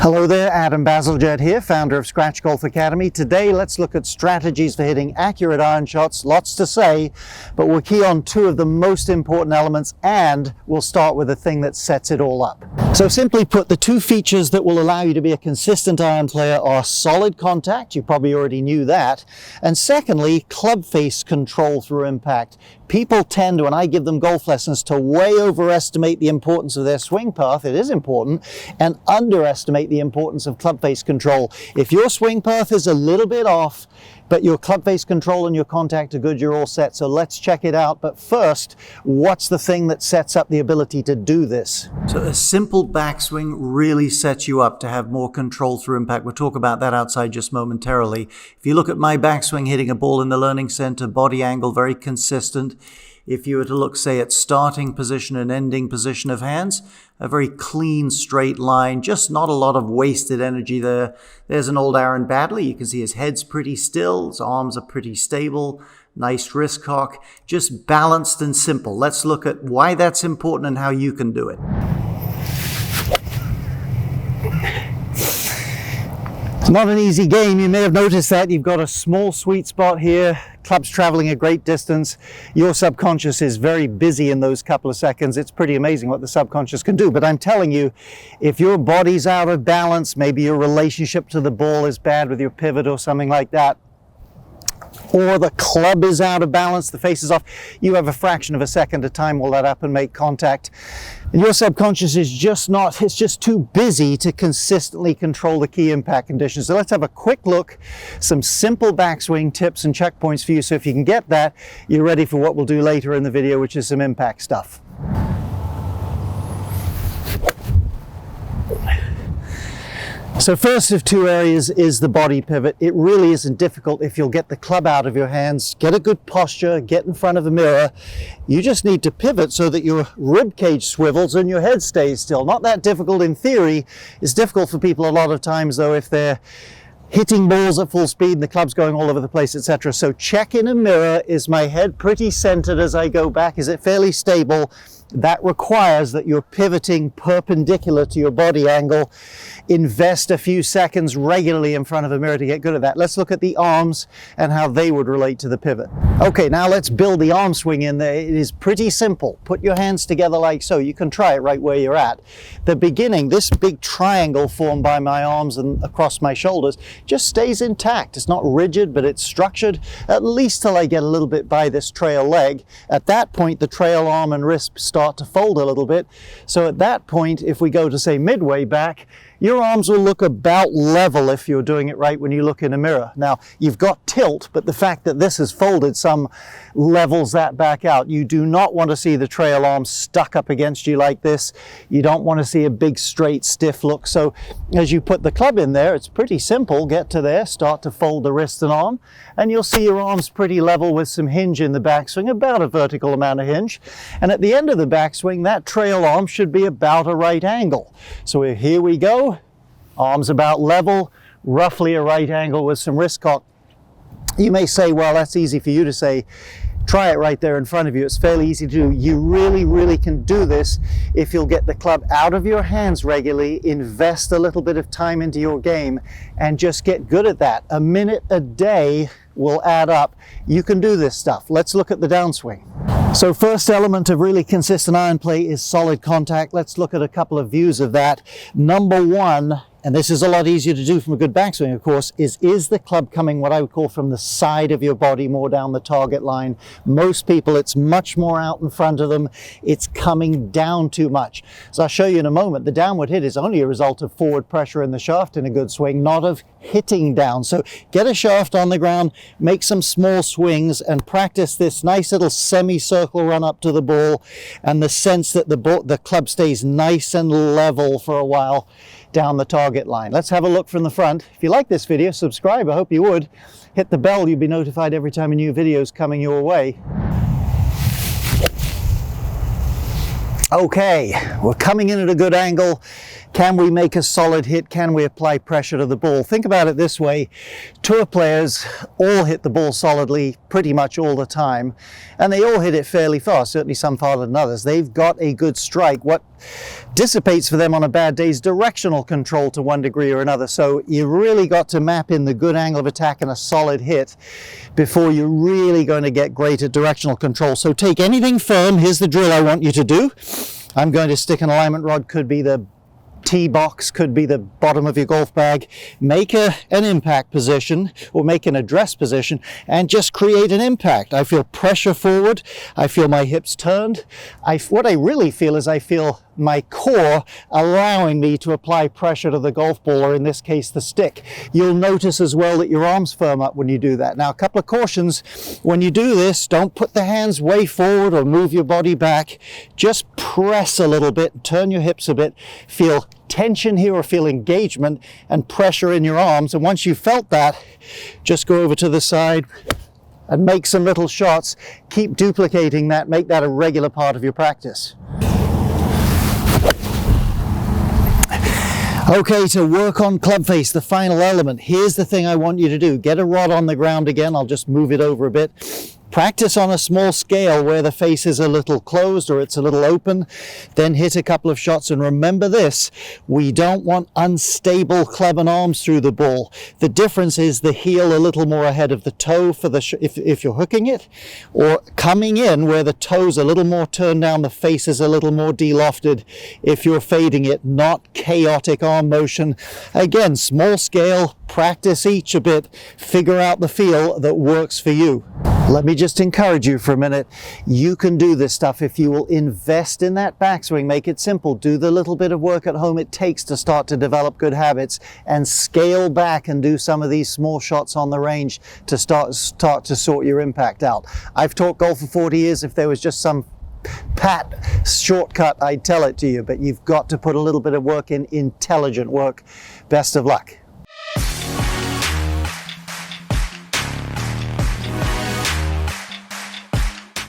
Hello there, Adam Bazalgette here, founder of Scratch Golf Academy. Today, let's look at strategies for hitting accurate iron shots. Lots to say, but we'll key on two of the most important elements, and we'll start with the thing that sets it all up. So simply put, the two features that will allow you to be a consistent iron player are solid contact, you probably already knew that, and secondly, club face control through impact. People tend to, when I give them golf lessons, to way overestimate the importance of their swing path. It is important, and underestimate the importance of club face control. If your swing path is a little bit off, but your club face control and your contact are good, you're all set. So let's check it out. But first, what's the thing that sets up the ability to do this? So a simple backswing really sets you up to have more control through impact. We'll talk about that outside just momentarily. If you look at my backswing, hitting a ball in the learning center, body angle, very consistent. If you were to look, say, at starting position and ending position of hands, a very clean, straight line, just not a lot of wasted energy there. There's an old Aaron Baddeley. You can see his head's pretty still, his arms are pretty stable, nice wrist cock, just balanced and simple. Let's look at why that's important and how you can do it. It's not an easy game. You may have noticed that you've got a small sweet spot here. Club's traveling a great distance. Your subconscious is very busy in those couple of seconds. It's pretty amazing what the subconscious can do. But I'm telling you, if your body's out of balance, maybe your relationship to the ball is bad with your pivot or something like that, or the club is out of balance, the face is off, you have a fraction of a second to time all that up and make contact. And your subconscious is just not, it's just too busy to consistently control the key impact conditions. So let's have a quick look, some simple backswing tips and checkpoints for you. So if you can get that, you're ready for what we'll do later in the video, which is some impact stuff. So first of two areas is the body pivot. It really isn't difficult if you'll get the club out of your hands, get a good posture, get in front of the mirror. You just need to pivot so that your rib cage swivels and your head stays still. Not that difficult in theory. It's difficult for people a lot of times though if they're hitting balls at full speed and the club's going all over the place, etc. So check in a mirror, is my head pretty centered as I go back? Is it fairly stable? That requires that you're pivoting perpendicular to your body angle. Invest a few seconds regularly in front of a mirror to get good at that. Let's look at the arms and how they would relate to the pivot. Okay, now let's build the arm swing in there. It is pretty simple. Put your hands together like so. You can try it right where you're at. The beginning, this big triangle formed by my arms and across my shoulders just stays intact. It's not rigid, but it's structured, at least till I get a little bit by this trail leg. At that point, the trail arm and wrist start to fold a little bit. So at that point, if we go to say midway back, your arms will look about level if you're doing it right when you look in a mirror. Now, you've got tilt, but the fact that this is folded some levels that back out. You do not want to see the trail arm stuck up against you like this. You don't want to see a big, straight, stiff look. So as you put the club in there, it's pretty simple. Get to there, start to fold the wrist and arm, and you'll see your arms pretty level with some hinge in the backswing, about a vertical amount of hinge. And at the end of the backswing, that trail arm should be about a right angle. So here we go. Arms about level, roughly a right angle with some wrist cock. You may say, well, that's easy for you to say. Try it right there in front of you. It's fairly easy to do. You really, really can do this if you'll get the club out of your hands regularly, invest a little bit of time into your game, and just get good at that. A minute a day will add up. You can do this stuff. Let's look at the downswing. So first element of really consistent iron play is solid contact. Let's look at a couple of views of that. Number one, and this is a lot easier to do from a good backswing, of course, is the club coming what I would call from the side of your body, more down the target line? Most people, it's much more out in front of them. It's coming down too much. As I'll show you in a moment, the downward hit is only a result of forward pressure in the shaft in a good swing, not of hitting down. So get a shaft on the ground, make some small swings, and practice this nice little semicircle run up to the ball, and the sense that the club stays nice and level for a while down the target line. Let's have a look from the front. If you like this video, subscribe. I hope you would. Hit the bell. You'll be notified every time a new video is coming your way. Okay, we're coming in at a good angle. Can we make a solid hit? Can we apply pressure to the ball? Think about it this way. Tour players all hit the ball solidly pretty much all the time, and they all hit it fairly fast, certainly some farther than others. They've got a good strike. What dissipates for them on a bad day is directional control to one degree or another. So you really got to map in the good angle of attack and a solid hit before you're really going to get great at directional control. So take anything firm. Here's the drill I want you to do. I'm going to stick an alignment rod, could be the tee box, could be the bottom of your golf bag. Make an impact position or make an address position and just create an impact. I feel pressure forward. I feel my hips turned. What I really feel is I feel my core allowing me to apply pressure to the golf ball, or in this case the stick. You'll notice as well that your arms firm up when you do that. Now, a couple of cautions. When you do this, don't put the hands way forward or move your body back. Just press a little bit, turn your hips a bit, feel tension here or feel engagement and pressure in your arms. And once you've felt that, just go over to the side and make some little shots. Keep duplicating that, make that a regular part of your practice. Okay, to work on club face, the final element, here's the thing I want you to do. Get a rod on the ground again. I'll just move it over a bit. Practice on a small scale where the face is a little closed or it's a little open. Then hit a couple of shots, and remember this, we don't want unstable club and arms through the ball. The difference is the heel a little more ahead of the toe for the if you're hooking it, or coming in where the toe's a little more turned down, the face is a little more de-lofted if you're fading it, not chaotic arm motion. Again, small scale, practice each a bit, figure out the feel that works for you. Let me just encourage you for a minute. You can do this stuff if you will invest in that backswing. Make it simple. Do the little bit of work at home it takes to start to develop good habits, and scale back and do some of these small shots on the range to start to sort your impact out. I've taught golf for 40 years. If there was just some pat shortcut, I'd tell it to you, but you've got to put a little bit of work in, intelligent work. Best of luck.